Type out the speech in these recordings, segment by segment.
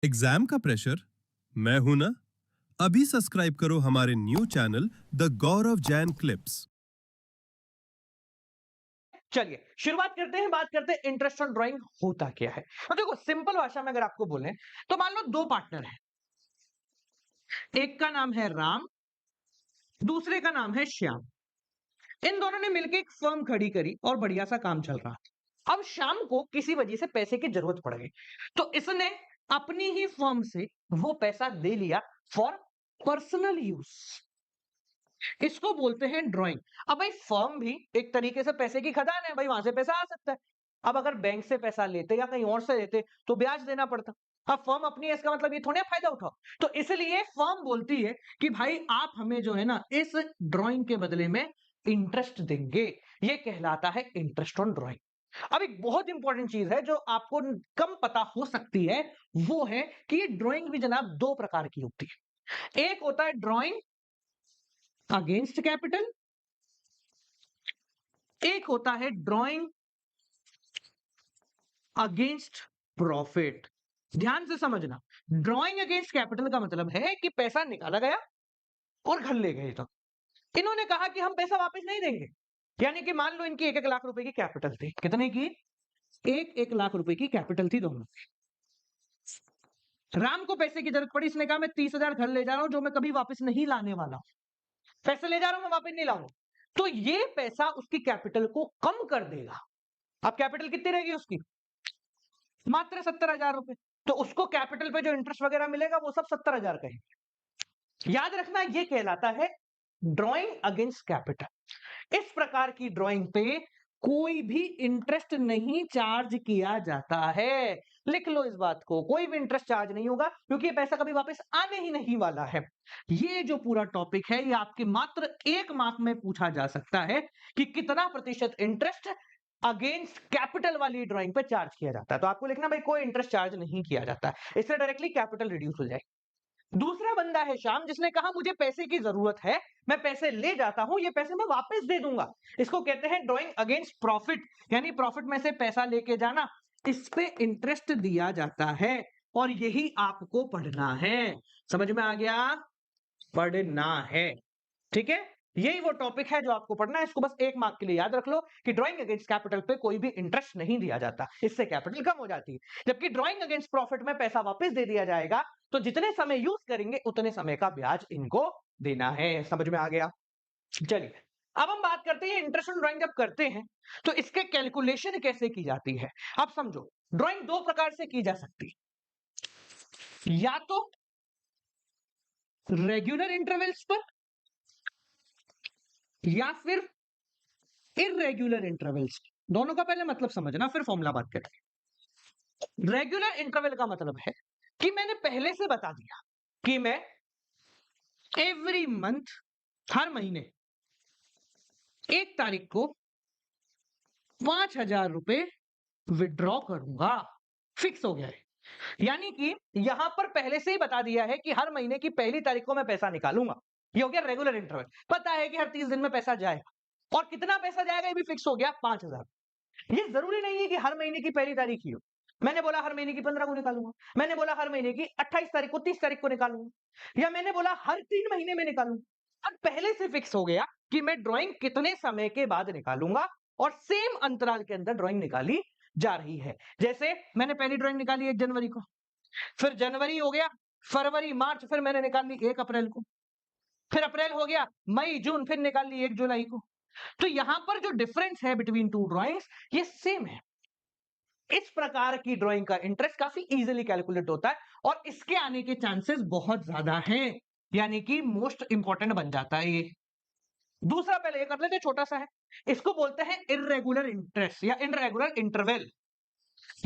Exam का pressure? मैं हूं ना। अभी सब्सक्राइब करो हमारे new channel the Gaurav Jain clips. चलिए शुरुआत करते हैं, बात करते हैं इंटरेस्ट ऑन ड्राइंग होता क्या है। तो देखो सिंपल भाषा में अगर आपको बोले तो मान लो दो पार्टनर हैं, एक का नाम है राम, दूसरे का नाम है श्याम। इन दोनों ने मिलकर एक फर्म खड़ी करी और बढ़िया सा काम चल रहा था। अब शाम को किसी वजह से पैसे की जरूरत पड़ गई, तो इसने अपनी ही फर्म से वो पैसा दे लिया फॉर पर्सनल यूज। इसको बोलते हैं ड्राइंग। अब भाई फर्म भी एक तरीके से पैसे की खदान है, भाई वहां से पैसा आ सकता है। अब अगर बैंक से पैसा लेते या कहीं और से लेते तो ब्याज देना पड़ता। अब फर्म अपनी है, इसका मतलब ये थोड़ा फायदा उठाओ। तो इसलिए फर्म बोलती है कि भाई आप हमें जो है ना इस ड्राइंग के बदले में इंटरेस्ट देंगे। ये कहलाता है इंटरेस्ट ऑन ड्राइंग। अब एक बहुत इंपॉर्टेंट चीज है जो आपको कम पता हो सकती है, वो है कि ये ड्राइंग भी जनाब दो प्रकार की होती है। एक होता है ड्राइंग अगेंस्ट कैपिटल, एक होता है ड्राइंग अगेंस्ट प्रॉफिट। ध्यान से समझना, ड्राइंग अगेंस्ट कैपिटल का मतलब है कि पैसा निकाला गया और घर ले गए। तो इन्होंने कहा कि हम पैसा वापस नहीं देंगे। यानी कि मान लो इनकी 1-1 लाख रुपए की कैपिटल थी। कितने की? 1-1 लाख रुपए की कैपिटल थी दोनों की। राम को पैसे की जरूरत पड़ी, इसने कहा मैं 30,000 घर ले जा रहा हूं जो मैं कभी वापस नहीं लाने वाला हूं। पैसे ले जा रहा हूं, मैं वापस नहीं लाऊंगा। तो ये पैसा उसकी कैपिटल को कम कर देगा। अब कैपिटल कितनी रहेगी उसकी? मात्र 70,000 रुपए। तो उसको कैपिटल पे जो इंटरेस्ट वगैरह मिलेगा वो सब 70,000 का ही। याद रखना, ये कहलाता है ड्राइंग अगेंस्ट कैपिटल। इस प्रकार की ड्राइंग पे कोई भी इंटरेस्ट नहीं चार्ज किया जाता है। लिख लो इस बात को, कोई भी इंटरेस्ट चार्ज नहीं होगा क्योंकि ये पैसा कभी वापस आने ही नहीं वाला है। ये जो पूरा टॉपिक है ये आपके मात्र 1 मार्क में पूछा जा सकता है कि कितना प्रतिशत इंटरेस्ट अगेंस्ट कैपिटल वाली ड्राइंग पे चार्ज किया जाता है। तो आपको लिखना भाई कोई इंटरेस्ट चार्ज नहीं किया जाता है, इससे डायरेक्टली कैपिटल रिड्यूस हो जाए। दूसरा बंदा है श्याम, जिसने कहा मुझे पैसे की जरूरत है, मैं पैसे ले जाता हूं, ये पैसे मैं वापस दे दूंगा। इसको कहते हैं ड्राइंग अगेंस्ट प्रॉफिट, यानी प्रॉफिट में से पैसा लेके जाना। इस पे इंटरेस्ट दिया जाता है और यही आपको पढ़ना है। समझ में आ गया? पढ़ना है, ठीक है। यही वो टॉपिक है जो आपको पढ़ना है। इसको बस 1 मार्क के लिए याद रख लो कि ड्राइंग अगेंस्ट कैपिटल पे कोई भी इंटरेस्ट नहीं दिया जाता, इससे कैपिटल कम हो जाती है। जबकि ड्राइंग अगेंस्ट प्रॉफिट में पैसा वापस दे दिया जाएगा, तो जितने समय यूज करेंगे उतने समय का ब्याज इनको देना है। समझ में आ गया? चलिए अब हम बात करते हैं इंटरेस्ट ऑन ड्राइंग जब करते हैं तो इसके कैलकुलेशन कैसे की जाती है। अब समझो, ड्राइंग दो प्रकार से की जा सकती है, या तो रेगुलर इंटरवल्स पर या फिर इरेगुलर इंटरवल्स। दोनों का पहले मतलब समझना, फिर फॉर्मूला बात करते हैं। रेगुलर इंटरवल का मतलब है कि मैंने पहले से बता दिया कि मैं एवरी मंथ, हर महीने 1 तारीख को 5,000 रुपए विड्रॉ करूंगा। फिक्स हो गया है। यानी कि यहां पर पहले से ही बता दिया है कि हर महीने की पहली तारीख को मैं पैसा निकालूंगा। ये हो गया रेगुलर इंटरवल। पता है कि हर 30 दिन में पैसा जाएगा और कितना पैसा जाएगा ये भी फिक्स हो गया, 5,000। ये जरूरी नहीं है कि हर महीने की पहली तारीख ही हो। मैंने बोला हर महीने की 15 को निकालूंगा, मैंने बोला हर महीने की 28 तारीख को, 30 तारीख को निकालूंगा, या मैंने बोला हर 3 महीने में निकालूंगा। अब पहले से फिक्स हो गया कि मैं ड्राइंग कितने समय के बाद निकालूंगा और सेम अंतराल के अंदर ड्राइंग निकाली जा रही है। जैसे मैंने पहली ड्राइंग निकाली 1 जनवरी को, फिर जनवरी हो गया, फरवरी, मार्च, फिर मैंने निकाल ली 1 अप्रैल को, फिर अप्रैल हो गया, मई, जून, फिर निकाल ली 1 जुलाई को। तो यहां पर जो डिफरेंस है बिटवीन टू ड्राइंग्स ये सेम है। इस प्रकार की ड्राइंग का इंटरेस्ट काफी इजीली कैलकुलेट होता है और इसके आने के चांसेस बहुत ज्यादा हैं, यानी कि मोस्ट इंपॉर्टेंट बन जाता है ये। दूसरा पहले ये कर लेते हैं, छोटा सा है, इसको बोलते हैं इरेगुलर इंटरेस्ट या इरेगुलर इंटरवल।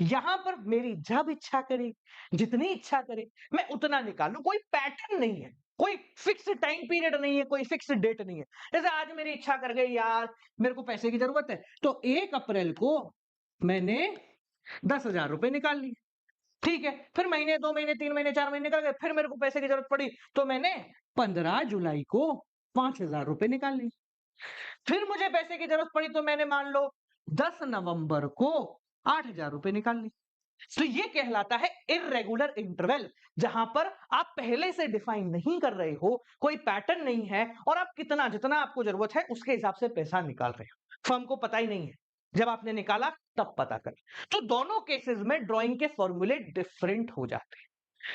यहां पर मेरी जब इच्छा करे, जितनी इच्छा करे, मैं उतना निकालू। कोई पैटर्न नहीं है, कोई फिक्स टाइम पीरियड नहीं है, कोई फिक्स डेट नहीं है। जैसे आज मेरी इच्छा कर गई यार मेरे को पैसे की जरूरत है, तो 1 अप्रैल को मैंने 10,000 रुपए निकाल लिए। ठीक है, फिर महीने, 2 महीने, 3 महीने, 4 महीने निकल गए, फिर मेरे को पैसे की जरूरत पड़ी तो मैंने 15 जुलाई को 5,000 रुपए निकाल लिए। फिर मुझे पैसे की जरूरत पड़ी तो मैंने मान लो 10 नवंबर को 8,000 रुपए निकाल ली। तो ये कहलाता है इर्रेगुलर इंटरवल, जहां पर आप पहले से डिफाइन नहीं कर रहे हो, कोई पैटर्न नहीं है और आप कितना जितना आपको जरूरत है उसके हिसाब से पैसा निकाल रहे हो, फर्म को पता ही नहीं है, जब आपने निकाला तब पता कर। तो दोनों केसेस में ड्राइंग के फॉर्मूले डिफरेंट हो जाते हैं,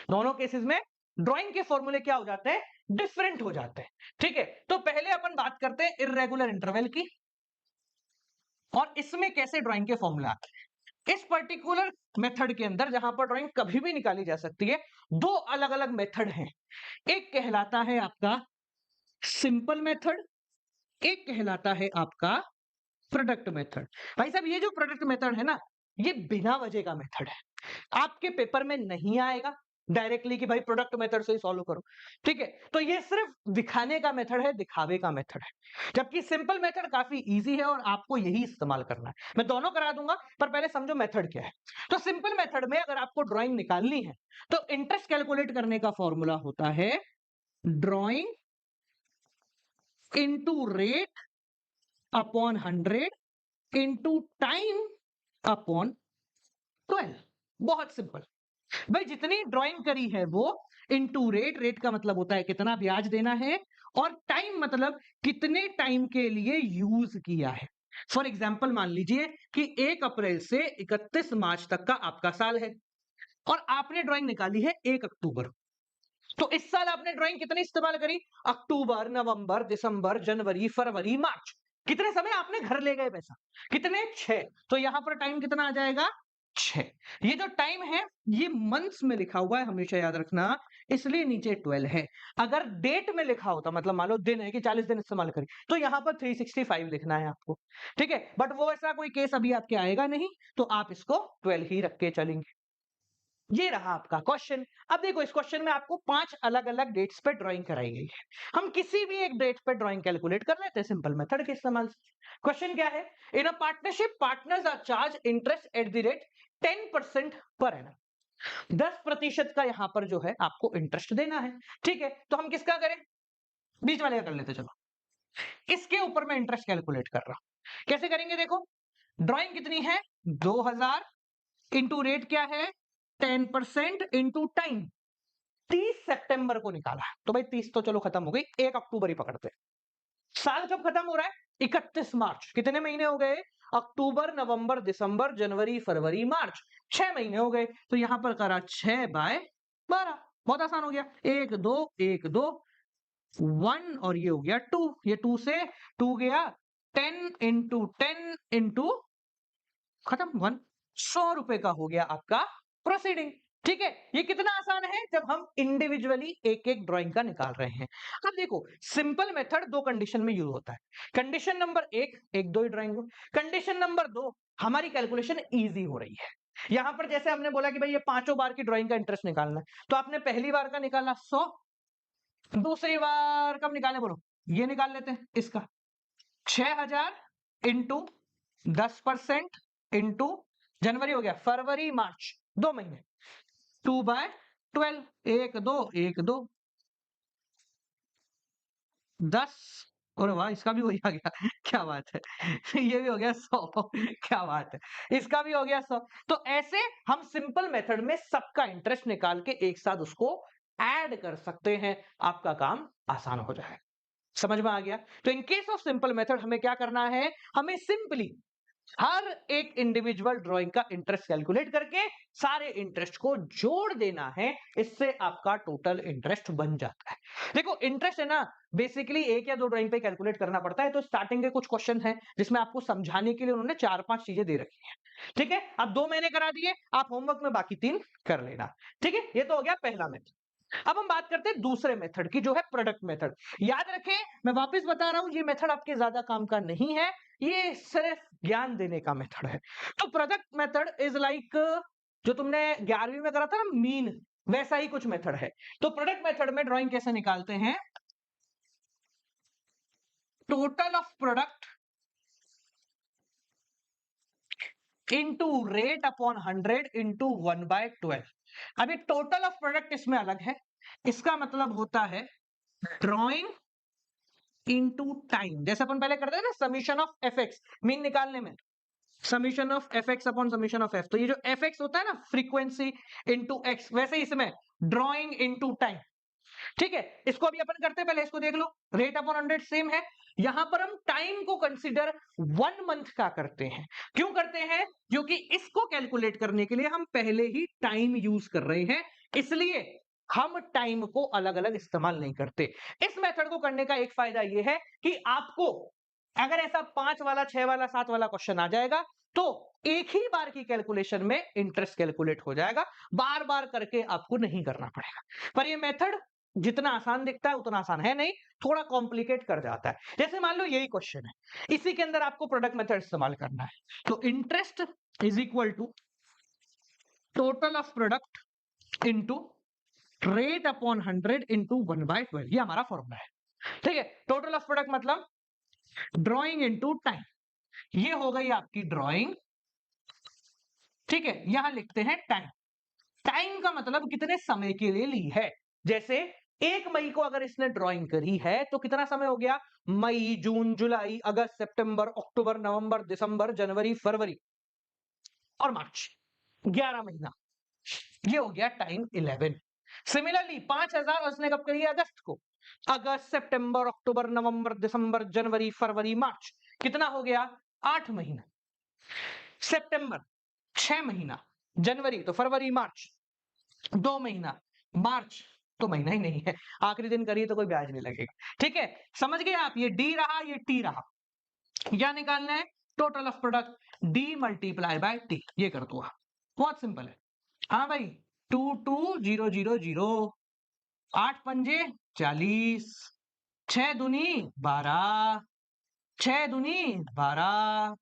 दोनों केसेस में ड्राइंग के फॉर्मूले क्या हो जाते हैं, डिफरेंट हो जाते हैं। ठीक है, तो पहले अपन बात करते हैं इर्रेगुलर इंटरवल की और इसमें कैसे ड्राइंग के फॉर्मूले आते हैं। इस पर्टिकुलर मेथड के अंदर जहां पर ड्राइंग कभी भी निकाली जा सकती है, दो अलग अलग मेथड हैं। एक कहलाता है आपका सिंपल मेथड, एक कहलाता है आपका प्रोडक्ट मेथड। भाई साहब ये जो प्रोडक्ट मेथड है ना, ये बिना वजह का मेथड है, आपके पेपर में नहीं आएगा डायरेक्टली कि भाई प्रोडक्ट मेथड से ही सॉल्व करो। ठीक है, तो ये सिर्फ दिखाने का मेथड है, दिखावे का मेथड है, जबकि सिंपल मेथड काफी इजी है और आपको यही इस्तेमाल करना है। मैं दोनों करा दूंगा, पर पहले समझो मेथड क्या है। तो सिंपल मेथड में अगर आपको ड्राइंग निकालनी है तो इंटरेस्ट कैलकुलेट करने का फॉर्मूला होता है drawing into rate upon 100 into time upon 12। बहुत सिंपल भाई, जितनी ड्राइंग करी है वो इनटू रेट, रेट का मतलब होता है कितना ब्याज देना है, और टाइम मतलब कितने टाइम के लिए यूज किया है। फॉर एग्जाम्पल मान लीजिए कि 1 अप्रैल से 31 मार्च तक का आपका साल है और आपने ड्राइंग निकाली है 1 अक्टूबर। तो इस साल आपने ड्राइंग कितनी इस्तेमाल करी, अक्टूबर, नवंबर, दिसंबर, जनवरी, फरवरी, मार्च। कितने समय आपने घर ले गए पैसा, कितने, 6। तो यहां पर टाइम कितना आ जाएगा, 6। ये जो टाइम है ये मंथ्स में लिखा हुआ है, हमेशा याद रखना, इसलिए नीचे 12 है। अगर डेट में लिखा होता, मतलब मान लो दिन है कि 40 दिन इस्तेमाल करी, तो यहां पर 365 लिखना है आपको। ठीक है, बट वो ऐसा कोई केस अभी आपके आएगा नहीं, तो आप इसको 12 ही रख के चलेंगे। ये रहा आपका क्वेश्चन। अब देखो इस क्वेश्चन में आपको 5 अलग अलग डेट्स पे ड्राइंग कराई गई है, हम किसी भी एक डेट पे ड्राइंग कैलकुलेट कर लेते हैं सिंपल मेथड के इस्तेमाल से। क्वेश्चन क्या है, in a partnership partners are charge interest at the rate 10% per annum. 10% का यहां पर जो है आपको इंटरेस्ट देना है। ठीक है, तो हम किसका करें, बीच वाले का कर लेते, चलो इसके ऊपर मैं इंटरेस्ट कैलकुलेट कर रहा हूं। कैसे करेंगे, देखो ड्राइंग कितनी है, 2000 इंटू रेट क्या है, 10% इंटू टाइम, 30 सितंबर को निकाला है। तो भाई 30 तो चलो खत्म हो गई, 1 अक्टूबर ही पकड़ते हैं। साल कब खत्म हो रहा है, 31 मार्च। कितने महीने हो गए, अक्टूबर, नवंबर, दिसंबर, जनवरी, फरवरी, मार्च, 6 महीने हो गए। तो यहां पर करा 6/12, बहुत आसान हो गया, 1 2 1 2 1 और ये हो गया 2, ये 2 से 2 गया, 10 इंटू 10 इंटू खत्म 1, 100 रुपए का हो गया आपका प्रोसीडिंग। ठीक है, ये कितना आसान है जब हम इंडिविजुअली एक एक ड्राइंग का निकाल रहे हैं। अब देखो सिंपल मेथड दो कंडीशन में यूज होता है। कंडीशन नंबर 1, एक दो ही ड्राइंग हो। कंडीशन नंबर 2, हमारी कैलकुलेशन इजी हो रही है। यहां पर जैसे हमने बोला कि भाई ये पांचों बार की ड्राइंग का इंटरेस्ट निकालना है, तो आपने पहली बार का निकाला 100, दूसरी बार कब निकालने बोलो, ये निकाल लेते हैं इसका 6000 इंटू 10% इंटू जनवरी हो गया, फरवरी, मार्च, 2 महीने, 2/12, 1 2 1 2 10, और वाह इसका भी वही आ गया क्या बात है ये भी हो गया 100 क्या बात है, इसका भी हो गया 100। तो ऐसे हम सिंपल मेथड में सबका इंटरेस्ट निकाल के एक साथ उसको ऐड कर सकते हैं, आपका काम आसान हो जाएगा। समझ में आ गया। तो in case of simple method हमें क्या करना है, हमें सिंपली हर एक इंडिविजुअल ड्राइंग का इंटरेस्ट कैलकुलेट करके सारे इंटरेस्ट को जोड़ देना है, इससे आपका टोटल इंटरेस्ट बन जाता है। देखो इंटरेस्ट है ना, बेसिकली एक या दो ड्राइंग पे कैलकुलेट करना पड़ता है। तो स्टार्टिंग के कुछ क्वेश्चन हैं जिसमें आपको समझाने के लिए उन्होंने 4-5 चीजें दे रखी हैं। ठीक है, अब 2 महीने करा दिए, आप होमवर्क में बाकी 3 कर लेना। ठीक है, ये तो हो गया पहला मेथड। अब हम बात करते हैं दूसरे मेथड की, जो है प्रोडक्ट मेथड। याद रखें, मैं वापस बता रहा हूं, ये मेथड आपके ज्यादा काम का नहीं है, ये सिर्फ ज्ञान देने का मेथड है। तो प्रोडक्ट मेथड इज लाइक, जो तुमने 11वीं में करा था ना मीन, वैसा ही कुछ मेथड है। तो प्रोडक्ट मेथड में ड्राइंग कैसे निकालते हैं, total of product into rate upon 100 into 1/12। अभी टोटल ऑफ प्रोडक्ट इसमें अलग है, इसका मतलब होता है ड्राइंग इनटू टाइम। जैसे अपन पहले करते थे ना समीशन ऑफ एफएक्स मीन निकालने में, summation of F x upon summation of F. तो ये जो एफ एक्स होता है ना, फ्रीक्वेंसी इंटू एक्स, वैसे इसमें ड्रॉइंग इंटू टाइम। ठीक है, इसको अभी अपन करते हैं, पहले इसको देख लो। रेट अपॉन 100 सेम है। यहां पर हम टाइम को कंसीडर 1 मंथ का करते हैं। क्यों करते हैं? क्योंकि इसको कैलकुलेट करने के लिए हम पहले ही टाइम यूज कर रहे हैं, इसलिए हम टाइम को अलग अलग इस्तेमाल नहीं करते। इस मेथड को करने का एक फायदा यह है कि आपको अगर ऐसा 5 वाला, 6 वाला, 7 वाला क्वेश्चन आ जाएगा तो एक ही बार की कैलकुलेशन में इंटरेस्ट कैलकुलेट हो जाएगा, बार बार करके आपको नहीं करना पड़ेगा। पर ये मेथड जितना आसान दिखता है उतना आसान है नहीं, थोड़ा कॉम्प्लिकेट कर जाता है। जैसे मान लो यही क्वेश्चन है, इसी के अंदर आपको प्रोडक्ट मेथड इस्तेमाल करना है, तो interest is equal to total of product into rate upon 100 into 1/12, ये हमारा फॉर्मूला है। ठीक है, टोटल ऑफ प्रोडक्ट मतलब ड्रॉइंग इंटू टाइम, ये हो गई आपकी ड्रॉइंग। ठीक है, यहां लिखते हैं टाइम। टाइम का मतलब कितने समय के लिए ली है। जैसे 1 मई को अगर इसने ड्राइंग करी है तो कितना समय हो गया? मई, जून, जुलाई, अगस्त, सितंबर, अक्टूबर, नवंबर, दिसंबर, जनवरी, फरवरी और मार्च, 11 महीना। ये हो गया टाइम 11। सिमिलरली 5000 उसने कब करी है? अगस्त को। अगस्त, सितंबर, अक्टूबर, नवंबर, दिसंबर, जनवरी, फरवरी, मार्च, कितना हो गया? 8 महीना। सितंबर 6 महीना, जनवरी तो फरवरी मार्च 2 महीना, मार्च तो महीना ही नहीं है, आखिरी दिन करिए तो कोई ब्याज नहीं लगेगा। ठीक है, समझ गए आप? ये डी रहा, ये टी रहा। क्या निकालना है? Total of product D multiply by T. ये कर दो आप, बहुत सिंपल है। हाँ भाई, 22000, 8 पंजे 40, 6 दूनी 12, 6 दूनी 12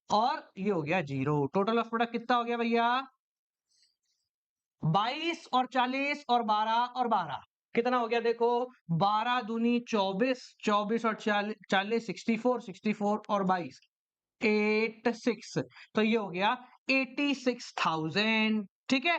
और ये हो गया 0। टोटल ऑफ प्रोडक्ट कितना हो गया भैया? 22 और 40 और 12 और 12 कितना हो गया? देखो, 12 दूनी 24, 24 और 40 64, 64 और 22 86, तो ये हो गया 86,000। ठीक है,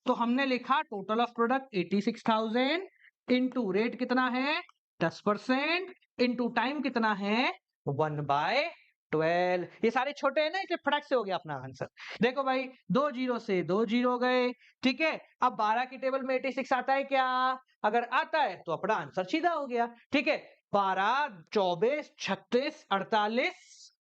तो हमने लिखा total of product 86,000 into rate कितना है 10%, इंटू टाइम कितना है 1/12। ये सारे छोटे हैं ना, इसलिए फटक से हो गया अपना आंसर। देखो भाई, 2 जीरो से 2 जीरो गए। ठीक है, अब 12 की टेबल में 86 आता है क्या? अगर आता है तो अपना आंसर सीधा हो गया। ठीक है, 12, 24, 36, 48,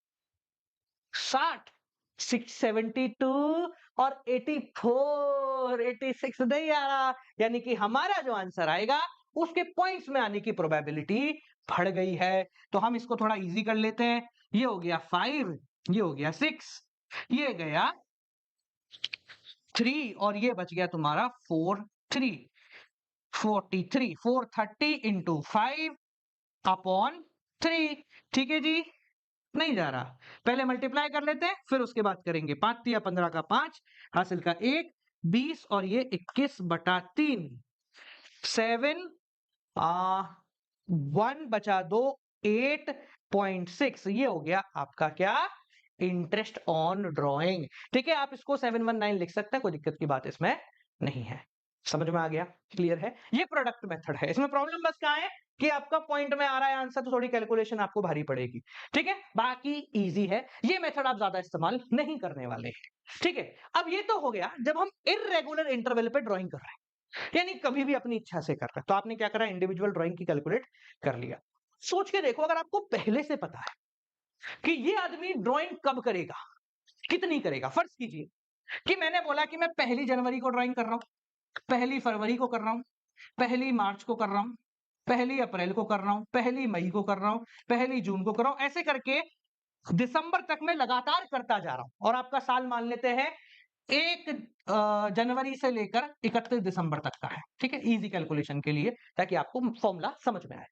60, 672 और 84, 86 नहीं आ रहा, यानी कि हमारा जो आंसर आएगा उसके पॉइंट्स में आने की प्रोबेबिलिटी बढ़ गई है। तो हम इसको थोड़ा इजी कर लेते हैं। ये हो गया 5, ये हो गया 6, ये गया 3 और ये बच गया तुम्हारा 4, 3, 43, 430 इंटू 5 अपॉन 3। ठीक है जी, नहीं जा रहा, पहले मल्टीप्लाई कर लेते हैं फिर उसके बाद करेंगे। 5 या 15 का 5, हासिल का 1, 20 और ये 21/3, 7, 1 बचा 2, 8.6, ये हो गया आपका क्या? Interest on drawing. ठीक है, आप इसको 719 लिख सकते हैं, कोई दिक्कत की बात इसमें नहीं है। समझ में आ गया? क्लियर है? ये प्रोडक्ट मेथड है। इसमें प्रॉब्लम बस कहां है कि आपका पॉइंट में आ रहा है आंसर, तो थोड़ी कैलकुलेशन आपको भारी पड़ेगी। ठीक है, बाकी इजी है, ये मेथड आप ज्यादा इस्तेमाल नहीं करने वाले हैं। ठीक है, अब ये तो हो गया जब हम इररेगुलर इंटरवल पे ड्राइंग कर रहे हैं, यानी कभी भी अपनी इच्छा से कर रहे हैं। तो आपने क्या करा? इंडिविजुअल ड्राइंग की कैलकुलेट कर लिया। सोच के देखो, अगर आपको पहले से पता है कि ये आदमी ड्राइंग कब करेगा, कितनी करेगा। फर्ज कीजिए कि मैंने बोला कि मैं 1 जनवरी को ड्राइंग कर रहा हूं, 1 फरवरी को कर रहा हूं, 1 मार्च को कर रहा हूं, 1 अप्रैल को कर रहा हूं, 1 मई को कर रहा हूं, 1 जून को कर रहा हूं, ऐसे करके दिसंबर तक मैं लगातार करता जा रहा हूं। और आपका साल मान लेते हैं 1 जनवरी से लेकर 31 दिसंबर तक का है। ठीक है, इजी कैलकुलेशन के लिए, ताकि आपको फॉर्मूला समझ में आए।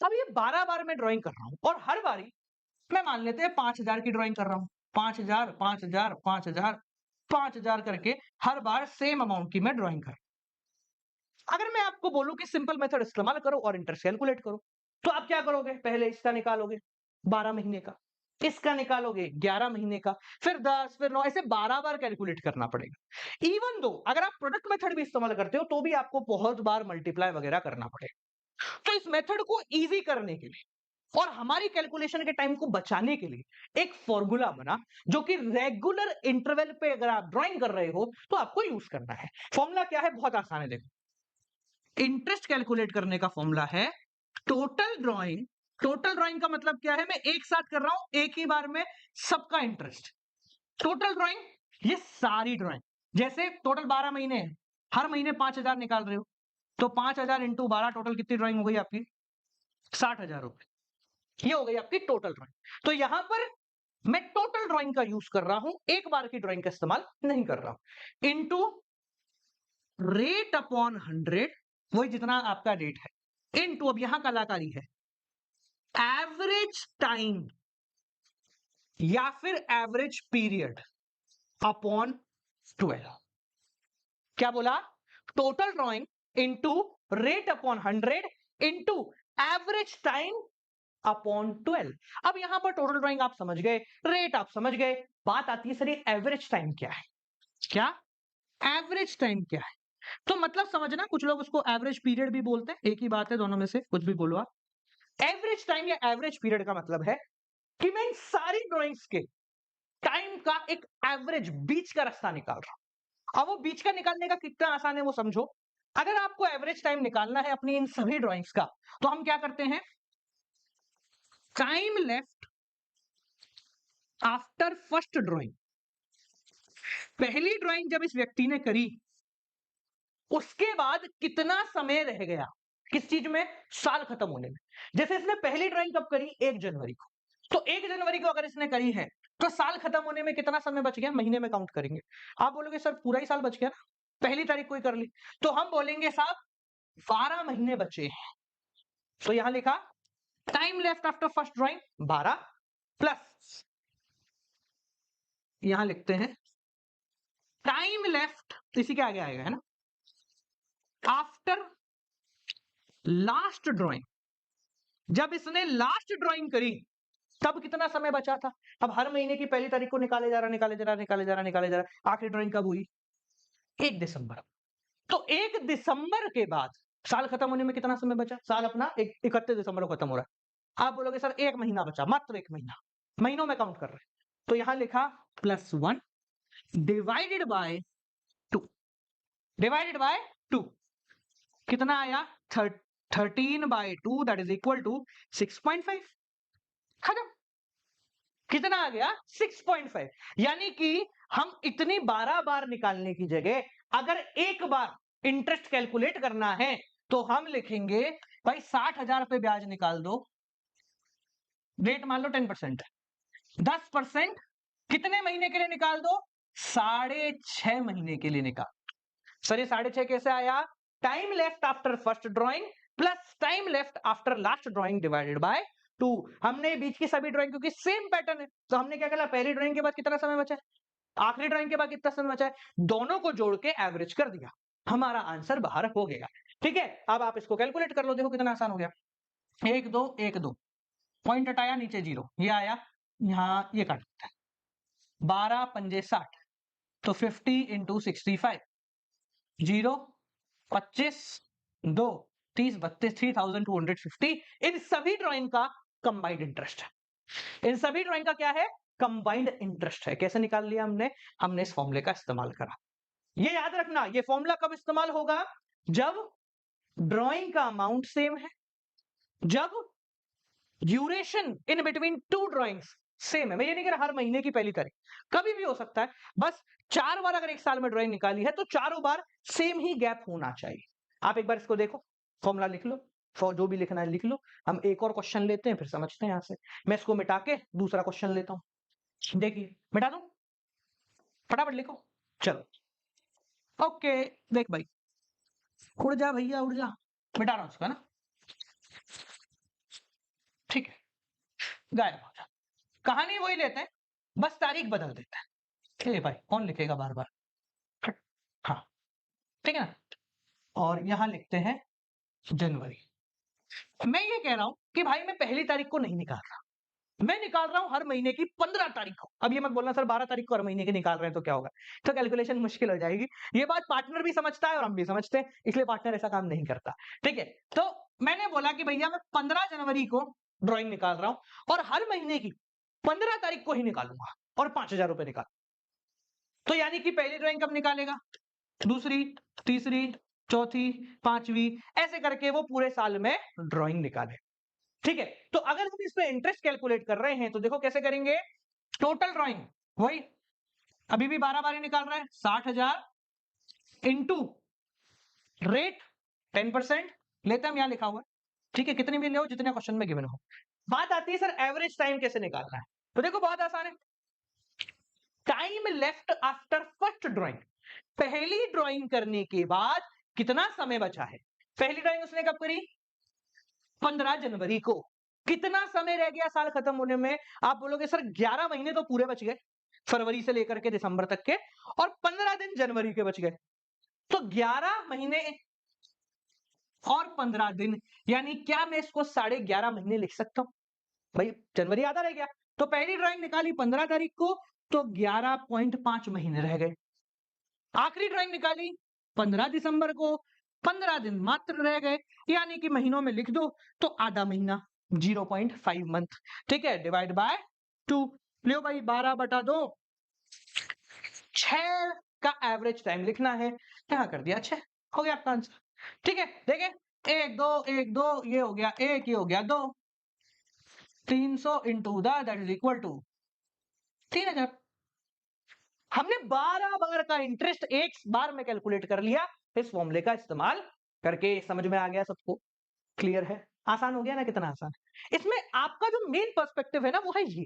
अब ये 12 बार मैं ड्राइंग कर रहा हूं और हर बारी मैं मान लेते हैं 5000 की ड्राइंग कर रहा हूं। 5000, 5000, 5000, 5000 करके हर बार सेम अमाउंट की मैं ड्राइंग कर। अगर मैं आपको बोलूं कि सिंपल मेथड इस्तेमाल करो और इंटरेस्ट कैलकुलेट करो, तो आप क्या करोगे? पहले इसका निकालोगे 12 महीने का, इसका निकालोगे 11 महीने का, फिर 10, फिर 9, ऐसे 12 बार कैलकुलेट करना पड़ेगा। इवन दो अगर आप प्रोडक्ट मेथड भी इस्तेमाल करते हो तो भी आपको बहुत बार मल्टीप्लाई वगैरह करना पड़ेगा। तो इस मेथड को इजी करने के लिए और हमारी कैलकुलेशन के टाइम को बचाने के लिए एक फॉर्मूला बना जो कि रेगुलर इंटरवल पे अगर आप ड्राइंग कर रहे हो तो आपको यूज करना है। फॉर्मूला क्या है? बहुत आसान है, देखो। इंटरेस्ट कैलकुलेट करने का फॉर्मूला है टोटल ड्राइंग। टोटल ड्राइंग का मतलब क्या है? मैं एक साथ कर रहा हूं एक ही बार में सबका इंटरेस्ट। टोटल ड्राइंग ये सारी ड्राइंग, जैसे टोटल 12 महीने हैं, हर महीने 5,000 निकाल रहे हो, तो 5,000 इंटू 12 टोटल कितनी ड्राइंग हो गई आपकी? 60,000 रुपए। ये हो गई आपकी टोटल ड्राइंग। तो यहां पर मैं टोटल ड्राइंग का यूज कर रहा हूं, एक बार की ड्राइंग का इस्तेमाल नहीं कर रहा हूं। इनटू रेट अपॉन 100, वही जितना आपका रेट है, इनटू अब यहां कलाकारी है एवरेज टाइम या फिर एवरेज पीरियड अपॉन 12। क्या बोला? Total drawing into rate upon 100 into average time upon 12। अब यहां पर टोटल ड्राइंग आप समझ गए, रेट आप समझ गए, बात आती है सर ये एवरेज टाइम क्या है? क्या एवरेज टाइम क्या है? तो मतलब समझना, कुछ लोग उसको एवरेज पीरियड भी बोलते हैं, एक ही बात है, दोनों में से कुछ भी बोलो आप। एवरेज टाइम या एवरेज पीरियड का मतलब है कि मैं इन सारी ड्राइंग्स के टाइम का एक एवरेज बीच का रास्ता निकाल रहा हूं। अब वो बीच का निकालने का कितना आसान है वो समझो। अगर आपको एवरेज टाइम निकालना है अपनी इन सभी ड्राइंग्स का, तो हम क्या करते हैं? Time left after first drawing. पहली ड्राइंग जब इस व्यक्ति ने करी, उसके बाद कितना समय रह गया किस चीज में? साल खत्म होने में। जैसे इसने पहली ड्राइंग कब करी? 1 जनवरी को। तो 1 जनवरी को अगर इसने करी है तो साल खत्म होने में कितना समय बच गया? महीने में काउंट करेंगे। आप बोलोगे सर पूरा ही साल बच गया ना, पहली तारीख को ही कर ली। तो हम बोलेंगे साहब 12 महीने बचे हैं। तो यहां लिखा time left after first drawing 12 plus यहां लिखते हैं टाइम लेफ्ट, इसी के आगे आएगा है ना, आफ्टर लास्ट ड्राइंग। जब इसने लास्ट ड्राइंग करी तब कितना समय बचा था? अब हर महीने की पहली तारीख को निकाले जा रहा, निकाले जा रहा, निकाले जा रहा, निकाले जा रहा, आखिरी ड्राइंग कब हुई? 1 दिसंबर। तो 1 दिसंबर के बाद साल खत्म होने में कितना समय बचा? साल अपना 31 दिसंबर को खत्म हो रहा है। आप बोलोगे सर 1 महीना बचा, मात्र 1 महीना, महीनों में काउंट कर रहे हैं। तो यहां लिखा +1 डिवाइडेड बाय 2, डिवाइडेड बाय 2 कितना आया? 13/2 दैट इज इक्वल टू 6.5। खत्म। कितना आ गया? 6.5। यानी कि हम इतनी 12 बार निकालने की जगह अगर एक बार इंटरेस्ट कैलकुलेट करना है तो हम लिखेंगे भाई 60,000 पे ब्याज निकाल दो, रेट मान लो 10%, 10% कितने महीने के लिए निकाल दो? 6.5 महीने के लिए निकाल। सर ये 6.5 कैसे आया? Time left after first drawing plus time left after last drawing divided by 2। हमने बीच की सभी ड्राइंग, क्योंकि सेम पैटर्न है, तो हमने क्या किया? पहली ड्राइंग के बाद कितना समय बचा है, आखिरी ड्राइंग के बाद कितना समय बचा है, दोनों को जोड़ के एवरेज कर दिया, हमारा आंसर बाहर हो गया। ठीक है, अब आप इसको कैलकुलेट कर लो, देखो कितना आसान हो गया। 1 2 1 2 पॉइंट हटाया, नीचे 0, ये आया, यहां ये काट देता है। 12 पंजे 60, तो 50 इंटू 65, 0 25 2 30 32 3250। इन सभी ड्राइंग का कंबाइंड इंटरेस्ट है। इन सभी ड्राइंग का क्या है? कंबाइंड इंटरेस्ट है। कैसे निकाल लिया हमने? हमने इस फॉर्मूले का इस्तेमाल करा। ये याद रखना, ये फॉर्मूला कब इस्तेमाल होगा? जब ड्राइंग का अमाउंट सेम है, जब duration in between two drawings same है। मैं ये नहीं कह रहा हर महीने की पहली तारीख, कभी भी हो सकता है, बस 4 बार अगर एक साल में ड्राइंग निकाली है तो चारों बार सेम ही गैप होना चाहिए। आप एक बार इसको देखो, फॉर्मूला लिख लो, जो भी लिखना है लिख लो। हम एक और क्वेश्चन लेते हैं, फिर समझते हैं यहां से। मैं इसको मिटा के दूसरा क्वेश्चन लेता हूं। देखिए, मिटा दूं, फटाफट लिखो, चलो। ओके, देख भाई, उड़ जा भैया उड़ जा, मिटा रहा हूं उसका ना, ठीक है, गायब हो जा। कहानी वही लेते हैं, बस तारीख बदल देते हैं। भाई कौन लिखेगा बार बार? हाँ, ठीक है ना। और यहां लिखते हैं जनवरी। मैं ये कह रहा हूं कि भाई मैं पहली तारीख को नहीं निकाल रहा, मैं निकाल रहा हूं हर महीने की 15 तारीख को। अब ये मत बोलना सर 12 तारीख को हर महीने की निकाल रहे हैं तो क्या होगा, तो कैलकुलेशन मुश्किल हो जाएगी। ये बात पार्टनर भी समझता है और हम भी समझते हैं, इसलिए पार्टनर ऐसा काम नहीं करता। ठीक है, तो मैंने बोला कि भैया मैं 15 जनवरी को ड्राइंग निकाल रहा हूं और हर महीने की 15 तारीख को ही निकालूंगा और 5,000 रुपए निकाल। तो यानी कि पहली ड्राइंग कब निकालेगा, दूसरी, तीसरी, चौथी, पांचवी, ऐसे करके वो पूरे साल में ड्राइंग निकाले। ठीक है, तो अगर हम इस पे इंटरेस्ट कैलकुलेट कर रहे हैं तो देखो कैसे करेंगे, टोटल ड्राइंग वही अभी भी 12 बारी निकाल रहा है, 60,000 इंटू रेट 10% लेते हम, यहां लिखा हुआ है। ठीक है, कितनी भी ले जितने क्वेश्चन में गिवन हो। बात आती है सर एवरेज टाइम कैसे निकालना है, तो देखो बहुत आसान है। Time left after first drawing, पहली ड्राइंग करने के बाद कितना समय बचा है। पहली ड्राइंग उसने कब करी, 15 जनवरी को। कितना समय रह गया साल खत्म होने में, आप बोलोगे सर 11 महीने तो पूरे बच गए, फरवरी से लेकर के दिसंबर तक के, और 15 दिन जनवरी के बच गए। तो 11 महीने और 15 दिन, यानी क्या मैं इसको 11.5 महीने लिख सकता हूं। भाई जनवरी आधा रह गया, तो पहली ड्राइंग निकाली 15 तारीख को, तो 11.5 महीने रह गए। आखिरी ड्राइंग निकाली 15 दिसंबर को, 15 दिन मात्र रह गए, यानी कि महीनों में लिख दो तो आधा महीना 0.5 मंथ। ठीक है, डिवाइड बाय 2, लो भाई 12/2, 6 का एवरेज टाइम लिखना है, यहां कर दिया 6, हो गया आपका आंसर। ठीक है, देखें 1 2 1 2 ये हो गया 1, ये हो गया 2, 300 into that is equal to 3,000। हमने 12 बार का इंटरेस्ट एक बार में कैलकुलेट कर लिया इस फॉर्मूले का इस्तेमाल करके। समझ में आ गया सबको, क्लियर है, आसान हो गया ना, कितना आसान है। इसमें आपका जो मेन पर्सपेक्टिव है ना वो है ये,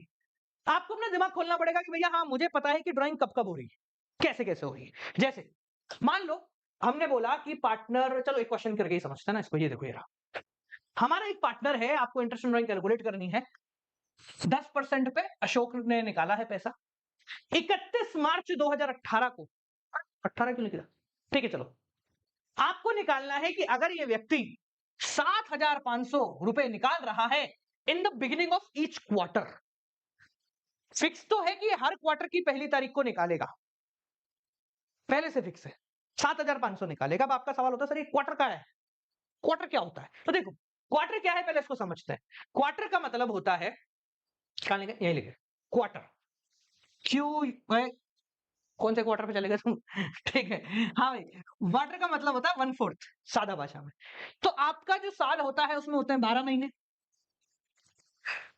आपको अपना दिमाग खोलना पड़ेगा कि भैया हाँ मुझे पता है कि ड्राइंग कब कब हो रही है, कैसे कैसे हो रही है। जैसे मान लो हमने बोला कि पार्टनर, चलो एक क्वेश्चन करके ही समझते हैं ना इसको। ये देखो, ये रहा हमारा एक पार्टनर है, आपको इंटरेस्ट ड्राइंग कैलकुलेट करनी है। 10% पे अशोक ने निकाला है पैसा 31 मार्च 2018 को, 18 क्यों निकला, ठीक है चलो, आपको निकालना है कि अगर ये व्यक्ति 7,500 रुपए निकाल रहा है in the beginning of each quarter, fix तो है कि हर क्वार्टर की पहली तारीख को निकालेगा, पहले से फिक्स है 7,500 निकालेगा। अब आपका सवाल होता है सर ये क्वार्टर का है, क्वार्टर क्या होता है, तो देखो क्वार्टर क्या है पहले इसको समझते हैं। क्वार्टर का मतलब होता है, कहां लिखे, यही लिखे, क्वार्टर, क्यू, कौन से क्वार्टर पे चलेगा तुम ठीक है, हाँ भाई, क्वार्टर का मतलब होता है 1/4 सादा भाषा में। तो आपका जो साल होता है उसमें होते हैं 12 महीने,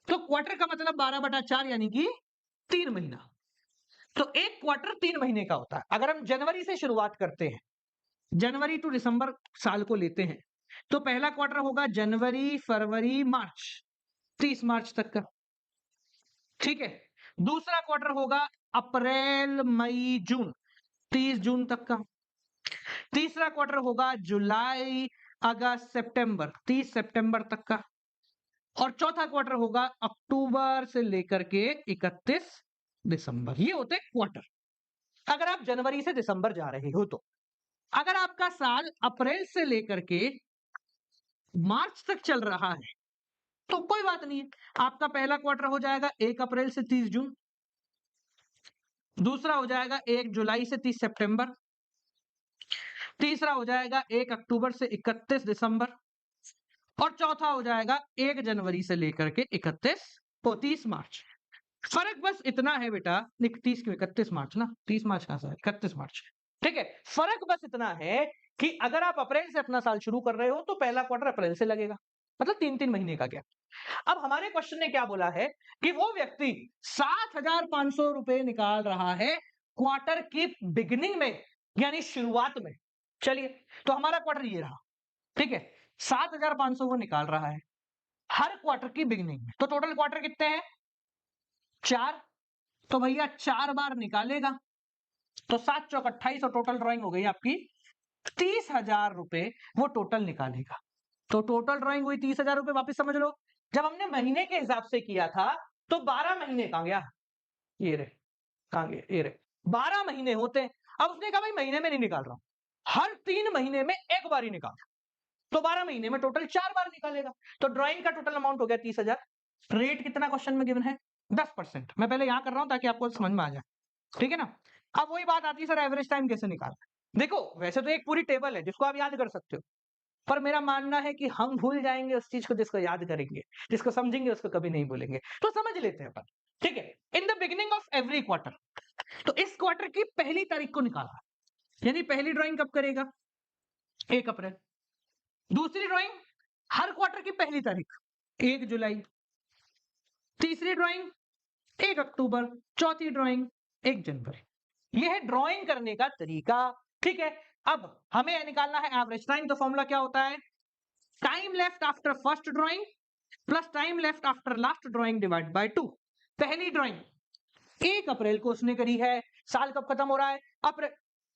तो क्वार्टर का मतलब 12/4 यानी कि 3 महीना। तो एक क्वार्टर 3 महीने का होता है। अगर हम जनवरी से शुरुआत करते हैं, जनवरी टू दिसंबर साल को लेते हैं, तो पहला क्वार्टर होगा जनवरी फरवरी मार्च, 30 मार्च तक का। ठीक है, दूसरा क्वार्टर होगा अप्रैल मई जून, 30 जून तक का। तीसरा क्वार्टर होगा जुलाई अगस्त सितंबर, 30 सितंबर तक का। और चौथा क्वार्टर होगा अक्टूबर से लेकर के 31 दिसंबर। ये होते हैं क्वार्टर अगर आप जनवरी से दिसंबर जा रहे हो तो। अगर आपका साल अप्रैल से लेकर के मार्च तक चल रहा है तो कोई बात नहीं है, आपका पहला क्वार्टर हो जाएगा 1 अप्रैल से 30 जून, दूसरा हो जाएगा 1 जुलाई से 30 सितंबर, तीसरा हो जाएगा 1 अक्टूबर से 31 दिसंबर, और चौथा हो जाएगा 1 जनवरी से लेकर के 30 मार्च। फर्क बस इतना है बेटा, 30 क्यों 31 मार्च ना, 30 मार्च कहां से, 31 मार्च। ठीक है, फर्क बस इतना है कि अगर आप अप्रैल से अपना साल शुरू कर रहे हो तो पहला क्वार्टर अप्रैल से लगेगा, मतलब 3-3 महीने का गैप। अब हमारे क्वेश्चन ने क्या बोला है कि वो व्यक्ति 7,500 रुपए निकाल रहा है क्वार्टर की बिगिनिंग में, यानी शुरुआत में। चलिए, तो हमारा क्वार्टर ये रहा, ठीक है, 7,500 वो निकाल रहा है हर क्वार्टर की बिगिनिंग में। तो टोटल क्वार्टर कितने हैं, 4, तो भैया 4 बार निकालेगा, तो 7 चौक 28 और टोटल ड्राइंग हो गई आपकी 30,000 रुपए वो टोटल निकालेगा। तो टोटल ड्राइंग हुई 30,000 रुपए। वापस समझ लो, जब हमने महीने के हिसाब से किया था तो 12 महीने कहां गया, ये रे, कहां गए, ये रे, 12 महीने होते हैं। अब उसने कहा भाई महीने में नहीं निकाल रहा हूं, हर 3 महीने में एक बार ही निकाल, तो 12 महीने में टोटल 4 बार निकालेगा। तो ड्राइंग का टोटल अमाउंट हो गया 30,000। रेट कितना क्वेश्चन में गिवन है, 10%। मैं पहले यहां कर रहा हूं ताकि आपको समझ में आ जाए, ठीक है ना। अब वही बात आती है सर एवरेज टाइम कैसे निकालना। देखो वैसे तो एक पूरी टेबल है जिसको आप याद कर सकते हो, पर मेरा मानना है कि हम भूल जाएंगे उस चीज को जिसको याद करेंगे, जिसको समझेंगे उसको कभी नहीं भूलेंगे। तो समझ लेते हैं अपन, ठीक है। In the beginning of every quarter, तो इस क्वार्टर की पहली तारीख को निकालना, यानी पहली ड्राइंग कब करेगा? 1 अप्रैल। दूसरी ड्राइंग हर क्वार्टर की पहली तारीख 1 जुलाई। तीसरी ड्राइंग 1 अक्टूबर। चौथी ड्राइंग 1 जनवरी। यह है ड्राइंग करने का तरीका, ठीक है। अब हमें निकालना है एवरेज टाइम, तो फॉर्मूला क्या होता है? Time left after first drawing plus time left after last drawing divide by 2। पहली ड्राइंग 1 अप्रैल को उसने करी है। साल कब खत्म हो रहा है? अप्रैल।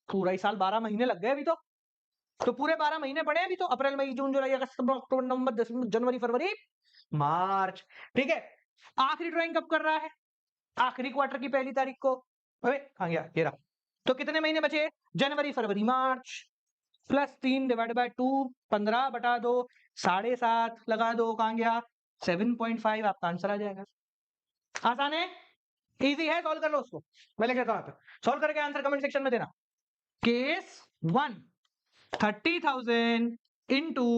पूरा ही साल 12 महीने लग गए अभी तो पूरे 12 महीने पड़े अभी तो, अप्रैल मई जून जुलाई अगस्त सितंबर अक्टूबर नवंबर दिसंबर जनवरी फरवरी मार्च, ठीक है। आखिरी ड्राइंग कब कर रहा है? आखिरी क्वार्टर की पहली तारीख को। अबे कहां गया ये रहा। तो कितने महीने बचे? जनवरी फरवरी मार्च, प्लस 3 डिवाइड बाय 2, 15 बटा 2, 7.5 लगा दो, कहां गया? 7.5। आपका आंसर आ जाएगा। आसान है, इजी है, सॉल्व कर लो उसको। मैं लिख देता हूं, सॉल्व करके आंसर कमेंट सेक्शन में देना। Case 1 30,000 into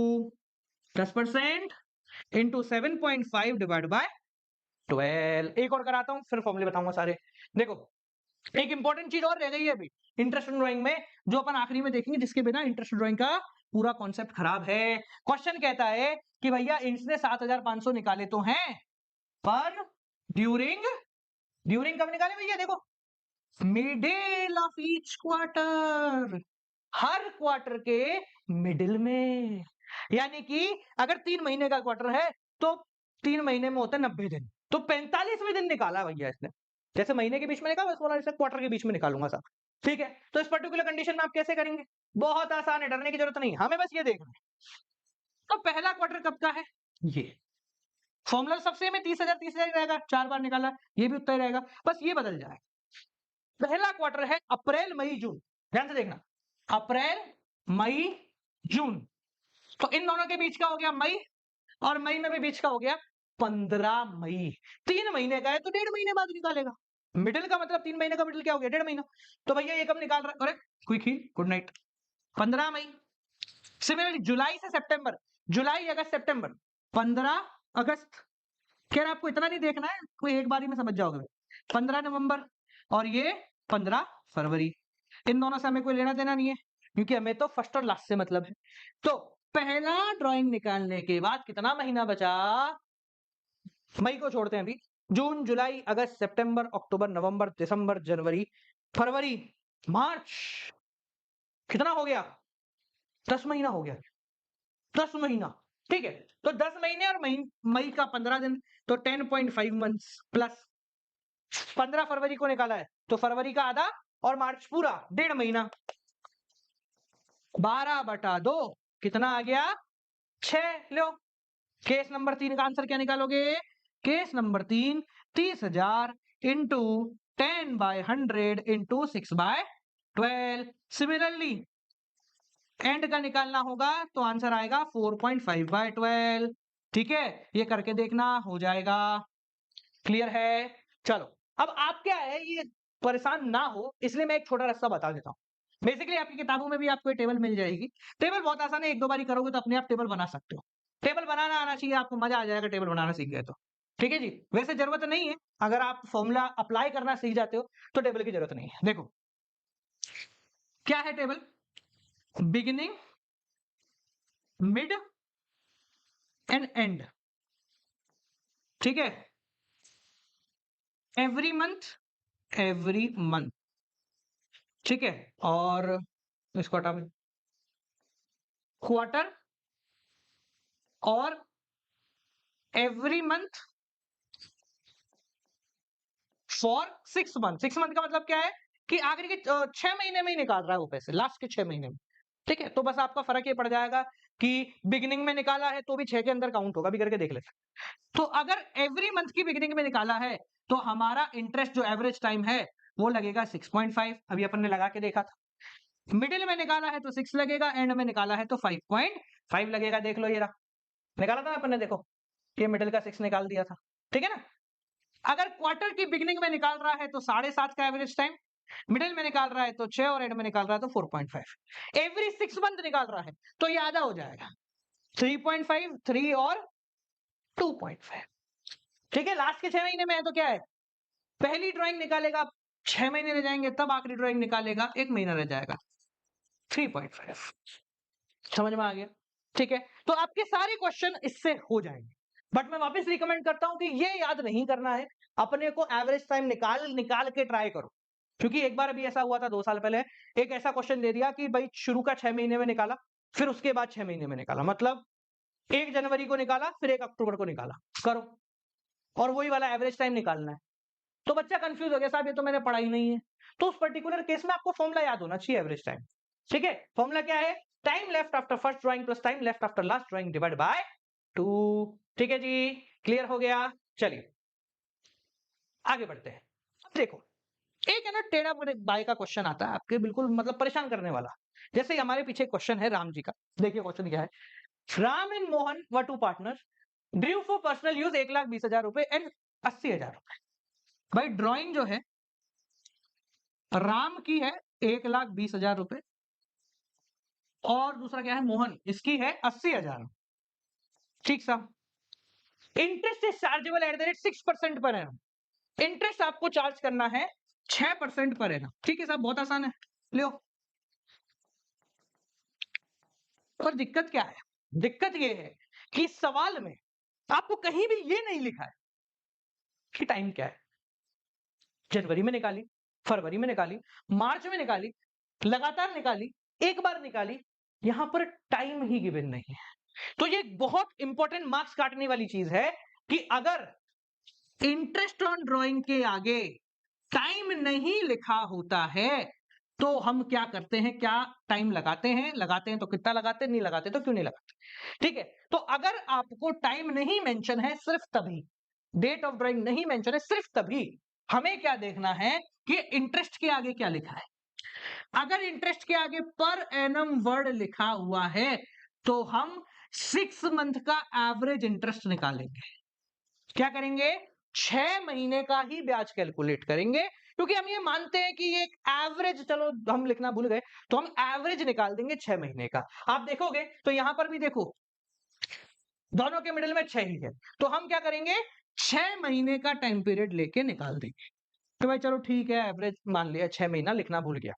10% into 7.5 divide by 12। एक और कराता हूं, फिर फॉर्मूले बताऊंगा सारे। देखो एक इंपॉर्टेंट चीज और रह गई है अभी इंटरेस्ट ड्राइंग में, जो अपन आखिरी में देखेंगे, जिसके बिना इंटरेस्ट ड्राइंग का पूरा कॉन्सेप्ट खराब है। क्वेश्चन कहता है कि भैया इसने 7,500 निकाले तो हैं, पर ड्यूरिंग कब निकाले भैया? देखो middle of each quarter, her quarter के मिडिल में। यानी कि अगर 3 महीने का क्वार्टर है तो 3 महीने में होता है 90 दिन, तो 45वें दिन निकाला भैया इसने। जैसे महीने के बीच में निकाला, वाला जैसे क्वार्टर के बीच में निकालूंगा साहब, ठीक है। तो इस पर्टिकुलर कंडीशन में आप कैसे करेंगे? बहुत आसान है, डरने की जरूरत नहीं, हमें बस ये देखना है। तो पहला क्वार्टर कब का है? ये फॉर्मूला सब सेम है, 30,000 30,000 रहेगा, 4 बार निकाला, ये भी उतना ही रहेगा, बस ये बदल जाए। पहला क्वार्टर है अप्रैल मई जून, ध्यान से देखना, अप्रैल मई जून। तो इन दोनों के बीच का हो गया मई, और मई में भी बीच का हो गया 15 मई। 3 महीने का है तो 1.5 महीने बाद निकालेगा। मिडिल का मतलब 3 महीने का मिडिल क्या हो गया? 1.5 महीना। तो भैया ये कब निकाल रहा है? अरे क्विक ही, गुड नाइट। 15 मई। सिमिलरली जुलाई से सितंबर, जुलाई अगस्त सितंबर 15 अगस्त। कह रहा आपको इतना नहीं देखना है, कोई एक बारी में समझ जाओगे। 15 नवंबर, और ये 15 फरवरी। इन दोनों से हमें कोई लेना देना नहीं है, क्योंकि हमें तो फर्स्ट और लास्ट से मतलब है। तो पहला ड्राइंग निकालने के बाद कितना महीना बचा? मई को छोड़ते हैं अभी, जून जुलाई अगस्त सितंबर अक्टूबर नवंबर दिसंबर जनवरी फरवरी मार्च। कितना हो गया? 10 महीना हो गया, 10 महीना, ठीक है। तो 10 महीने और मई का 15 दिन, तो 10.5 मंथ्स, प्लस 15 फरवरी को निकाला है तो फरवरी का आधा और मार्च पूरा 1.5 महीना। 12 बटा 2 कितना आ गया? 6। लो केस नंबर 3 का आंसर क्या निकालोगे? Case number 3 30,000 into 10/100 into 6/12। Similarly and का निकालना होगा तो आंसर आएगा 4.5/12, ठीक है। ये करके देखना, हो जाएगा। क्लियर है? चलो अब आप क्या है, ये परेशान ना हो इसलिए मैं एक छोटा रास्ता बता देता हूँ। बेसिकली आपकी किताबों में भी आपको टेबल मिल जाएगी। टेबल बहुत आसान है, एक दो बारी करोगे तो अपने आप टेबल बना सकते हो। टेबल बनाना आना चाहिए आपको, मजा आ जाएगा टेबल बनाना सीख गए तो, ठीक है जी। वैसे जरूरत नहीं है, अगर आप फॉर्मूला अप्लाई करना सीख जाते हो तो टेबल की जरूरत नहीं है। देखो क्या है table? Beginning, mid and and, ठीक है। एवरी मंथ, ठीक है। और इसको हटा, क्वार्टर और every month for 6 month. 6 month का मतलब क्या है कि आखिर के 6 महीने में ही निकाल रहा है वो पैसे, लास्ट के 6 महीने में, ठीक है। तो बस आपका फर्क ये पड़ जाएगा कि बिगिनिंग में निकाला है तो भी 6 के अंदर काउंट होगा, भी करके देख लेते। तो अगर एवरी मंथ की बिगिनिंग में निकाला है तो हमारा इंटरेस्ट जो एवरेज टाइम है वो लगेगा 6.5, अभी अपन ने लगा के देखा था। मिडिल में निकाला है तो 6 लगेगा, एंड में निकाला है तो 5.5 लगेगा। देख लो ये रहा, निकाला था अपन ने, देखो ये मिडिल का 6 निकाल दिया था, ठीक है ना। अगर क्वार्टर की बिगिनिंग में निकाल रहा है तो 7.5 का एवरेज टाइम, मिडिल में निकाल रहा है तो 6 और एंड में निकाल रहा है तो 4.5। एवरी 6 मंथ निकाल रहा है तो ये आधा हो जाएगा, 3.5, 3 और 2.5। ठीक है, लास्ट के 6 महीने में है तो क्या है, पहली ड्राइंग निकालेगा 6 महीने रह जाएंगे, तब आखिरी ड्राइंग निकालेगा 1 महीना रह जाएगा, 3.5। समझ में आ गया? ठीक है, तो आपके सारे क्वेश्चन इससे हो जाएंगे। बट मैं वापस रिकमेंड करता हूं कि ये याद नहीं करना है, अपने को एवरेज टाइम निकाल निकाल के ट्राई करो। क्योंकि एक बार अभी ऐसा हुआ था 2 साल पहले, एक ऐसा क्वेश्चन दे दिया कि भाई शुरू का 6 महीने में निकाला, फिर उसके बाद 6 महीने में निकाला, मतलब 1 जनवरी को निकाला, फिर 1 अक्टूबर को निकाला, करो। और वही वाला एवरेज टाइम निकालना है। तो बच्चा कंफ्यूज हो गया, साहब ये तो मैंने पढ़ा ही नहीं है। तो उस पर्टिकुलर केस में आपको फॉर्मूला याद होना चाहिए एवरेज टाइम। ठीक है, फॉर्मूला क्या है, time left after first drawing plus time left after last drawing divide by 2। ठीक है जी, क्लियर हो गया। चलिए आगे बढ़ते हैं। अब देखो, एक है ना टेढ़ा बाय का क्वेश्चन आता है आपके, बिल्कुल मतलब परेशान करने वाला। जैसे ही हमारे पीछे क्वेश्चन है राम जी का, देखिए क्वेश्चन क्या है, Ram and Mohan were two partners, due for personal use 1,20,000 रुपए एंड 80,000 रुपए। भाई ड्राइंग जो है राम की है 1,20,000 रुपए, और दूसरा क्या है मोहन, इसकी है 80,000। ठीक साहब, interest is chargeable eight the rate 6% per annum. Interest आपको चार्ज करना है 6% पर एनम। ठीक है साहब, बहुत आसान है, लो। और दिक्कत क्या है, दिक्कत ये है कि सवाल में आपको कहीं भी ये नहीं लिखा है कि टाइम क्या है। जनवरी में निकाली, फरवरी में निकाली, मार्च में निकाली, लगातार निकाली, एक बार निकाली, यहां पर टाइम ही गिवन नहीं है। तो ये बहुत इंपॉर्टेंट मार्क्स काटने वाली चीज है कि अगर इंटरेस्ट ऑन ड्राइंग के आगे टाइम नहीं लिखा होता है तो हम क्या करते हैं, क्या टाइम लगाते हैं, लगाते हैं तो कितना लगाते हैं, नहीं लगाते तो क्यों नहीं लगाते। ठीक है, तो अगर आपको टाइम नहीं मेंशन है सिर्फ तभी, डेट ऑफ ड्राइंग नहीं मेंशन है सिर्फ तभी, हमें क्या देखना है कि इंटरेस्ट के आगे क्या लिखा है। अगर इंटरेस्ट के आगे पर एनम वर्ड लिखा हुआ है तो हम 6 मंथ का एवरेज इंटरेस्ट निकालेंगे। क्या करेंगे, 6 महीने का ही ब्याज कैलकुलेट करेंगे, क्योंकि हम ये मानते हैं कि ये एक एवरेज, चलो हम लिखना भूल गए तो हम एवरेज निकाल देंगे 6 महीने का। आप देखोगे तो यहां पर भी देखो दोनों के मिडिल में 6 ही है, तो हम क्या करेंगे 6 महीने का टाइम पीरियड लेके निकाल देंगे। तो भाई चलो ठीक है, एवरेज मान लिया, 6 महीना लिखना भूल गया।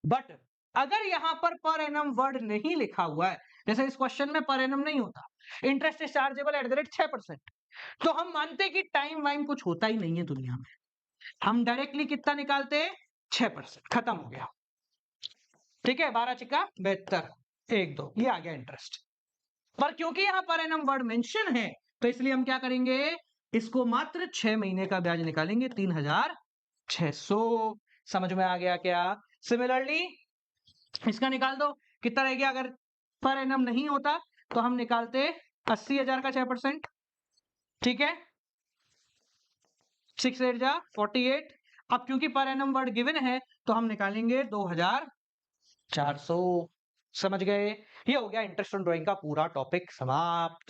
बट अगर यहां पर एनम वर्ड नहीं लिखा हुआ है, जैसे इस क्वेश्चन में पर एनम नहीं होता, interest is chargeable eight the rate 6%, तो हम मानते हैं कि टाइम वाइम कुछ होता ही नहीं है दुनिया में, हम डायरेक्टली कितना निकालते हैं 6%, खत्म हो गया। ठीक है, 12 चिका 72, 1 2, ये आ गया इंटरेस्ट। पर क्योंकि यहां पर एनम वर्ड मेंशन है तो इसलिए हम क्या करेंगे, इसको मात्र 6 महीने का ब्याज निकालेंगे, 3,600। समझ में आ गया क्या? सिमिलरली इसका निकाल दो, कितना रह गया, अगर पर एनम नहीं होता तो हम निकालते 80,000 का 6%। ठीक है, 6 8 जा 48। अब क्योंकि पर एनम वर्ड गिवन है तो हम निकालेंगे 2,400। समझ गए? ये हो गया इंटरेस्ट ऑन ड्राइंग का पूरा टॉपिक समाप्त।